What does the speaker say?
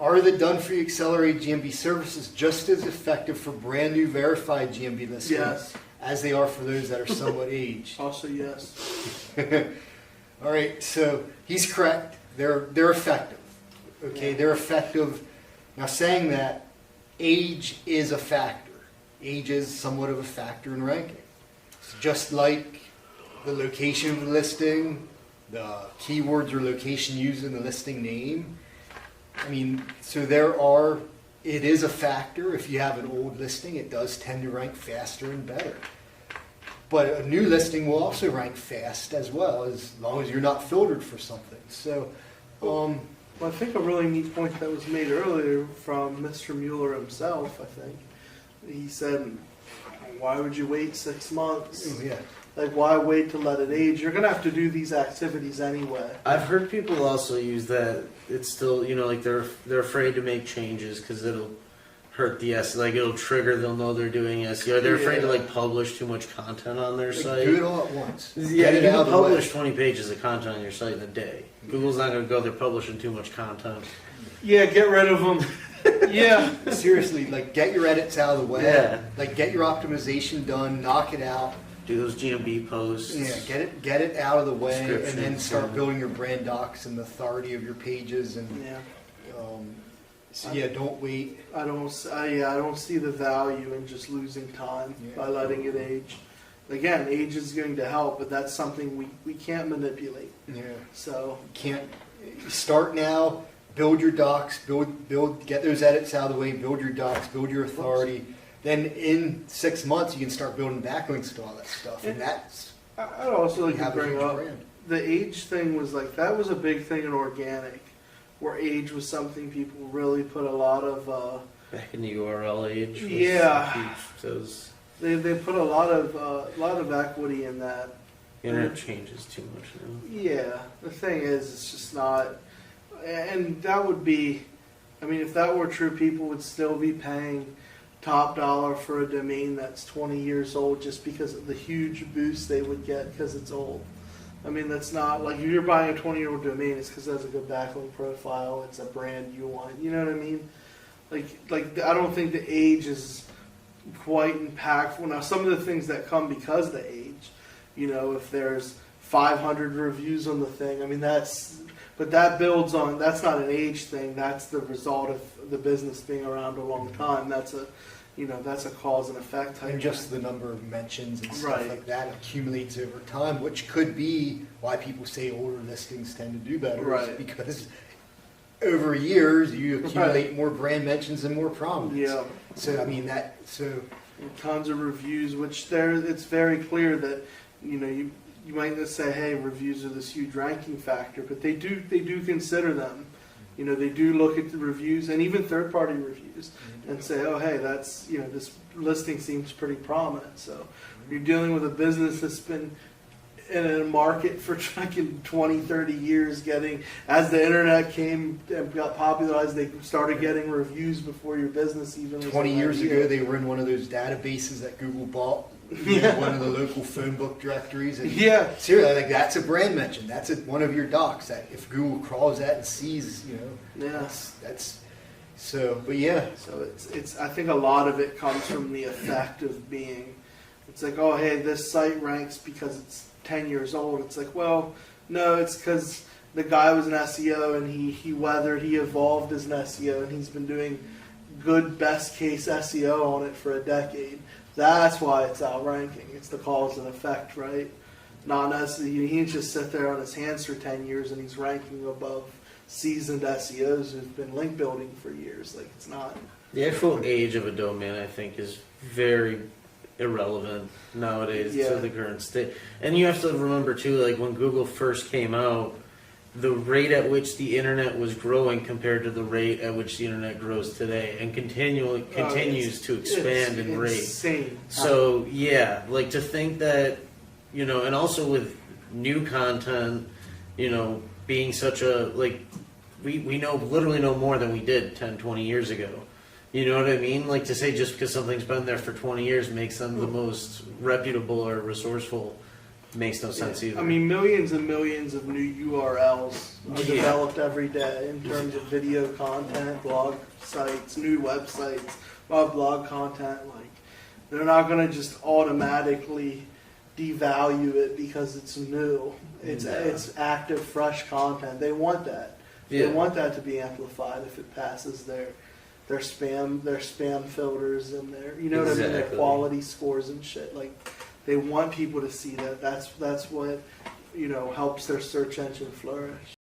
Are the done-for-you accelerated GMB services just as effective for brand new verified GMB listings Yes. as they are for those that are somewhat aged? Also, yes. All right, so he's correct. They're effective. Okay, they're effective. Now, saying that, age is a factor. Age is somewhat of a factor in ranking. It's just like the location of the listing, the keywords or location used in the listing name. I mean, so it is a factor. If you have an old listing, it does tend to rank faster and better. But a new listing will also rank fast as well, as long as you're not filtered for something. So, Well, I think a really neat point that was made earlier from Mr. Mueller himself, I think. He said, why would you wait 6 months? yeah. Like, why wait to let it age? You're going to have to do these activities anyway. I've heard people also use that. It's still, like they're afraid to make changes because it'll hurt the SEO. Like it'll trigger. They'll know they're doing SEO. They're afraid to like publish too much content on their site. Do it all at once. Yeah, you can publish 20 pages of content on your site in a day. Google's not going to go there publishing too much content. Yeah, get rid of them. Yeah. Seriously, like get your edits out of the way. Yeah. Like get your optimization done. Knock it out. Do those GMB posts. Yeah, get it out of the way, and then Descriptions, start yeah. building your brand docs and the authority of your pages. And Yeah. so yeah, don't wait. I don't see the value in just losing time by letting it age. Again, age is going to help, but that's something we can't manipulate. Yeah, So can't start now. Build your docs. Get those edits out of the way. Build your docs. Build your authority. Then in 6 months, you can start building backlinks to all that stuff, and that's I'd also like to have a bring huge up brand. the age thing was like that was a big thing in organic, where age was something people really put a lot of. Back in the URL age. Yeah. Those They put a lot of equity in that. internet changes too much now. Yeah, the thing is, it's just not, and that would be, I mean, if that were true, people would still be paying top dollar for a domain that's 20 years old just because of the huge boost they would get because it's old. I mean, that's not, like, if you're buying a 20-year-old domain, it's because it has a good backlink profile, it's a brand you want, you know what I mean? Like I don't think the age is quite impactful. Now, some of the things that come because of the age, if there's 500 reviews on the thing, I mean, but that builds on, that's not an age thing, that's the result of the business being around a long time. That's a cause and effect type. And just the number of mentions and stuff Right. like that accumulates over time, which could be why people say older listings tend to do better. Right. Because over years, you accumulate more brand mentions and more prominence. Yeah. So, I mean, Tons of reviews, which it's very clear that, you might just say, hey, reviews are this huge ranking factor, but they do consider them. They do look at the reviews and even third-party reviews and say, oh, hey, that's, this listing seems pretty prominent. So you're dealing with a business that's been in a market for 20, 30 years as the internet came and got popularized, they started getting reviews before your business even was 20 years idea. ago, they were in one of those databases that Google bought. One of the local phone book directories. And Yeah. seriously, like that's a brand mention. That's one of your docs that if Google crawls that and sees, Yeah. that's so. But yeah, So it's I think a lot of it comes from the effect of being, it's like, oh, hey, this site ranks because it's 10 years old. It's like, well, no, it's because the guy was an SEO and he evolved as an SEO and he's been doing good best case SEO on it for a decade. That's why it's outranking. It's the cause and effect, right? Not necessarily, he didn't just sit there on his hands for 10 years and he's ranking above seasoned SEOs who've been link building for years. Like, it's not. The actual age of a domain, I think, is very irrelevant nowadays to the current state. And you have to remember, too, like when Google first came out, the rate at which the internet was growing compared to the rate at which the internet grows today and continues to expand in rate. Insane. So, yeah, like to think that, and also with new content, being such a, like, we literally know more than we did 10, 20 years ago. You know what I mean? Like to say just because something's been there for 20 years makes them the most reputable or resourceful makes no sense either. I mean, millions and millions of new URLs are developed every day in terms of video content, blog sites, new websites, blog content. Like, they're not going to just automatically devalue it because it's new. It's active, fresh content. They want that. Yeah. They want that to be amplified if it passes their spam filters and their, you know what I mean, their quality scores and shit. Like, they want people to see that. That's what, you know, helps their search engine flourish.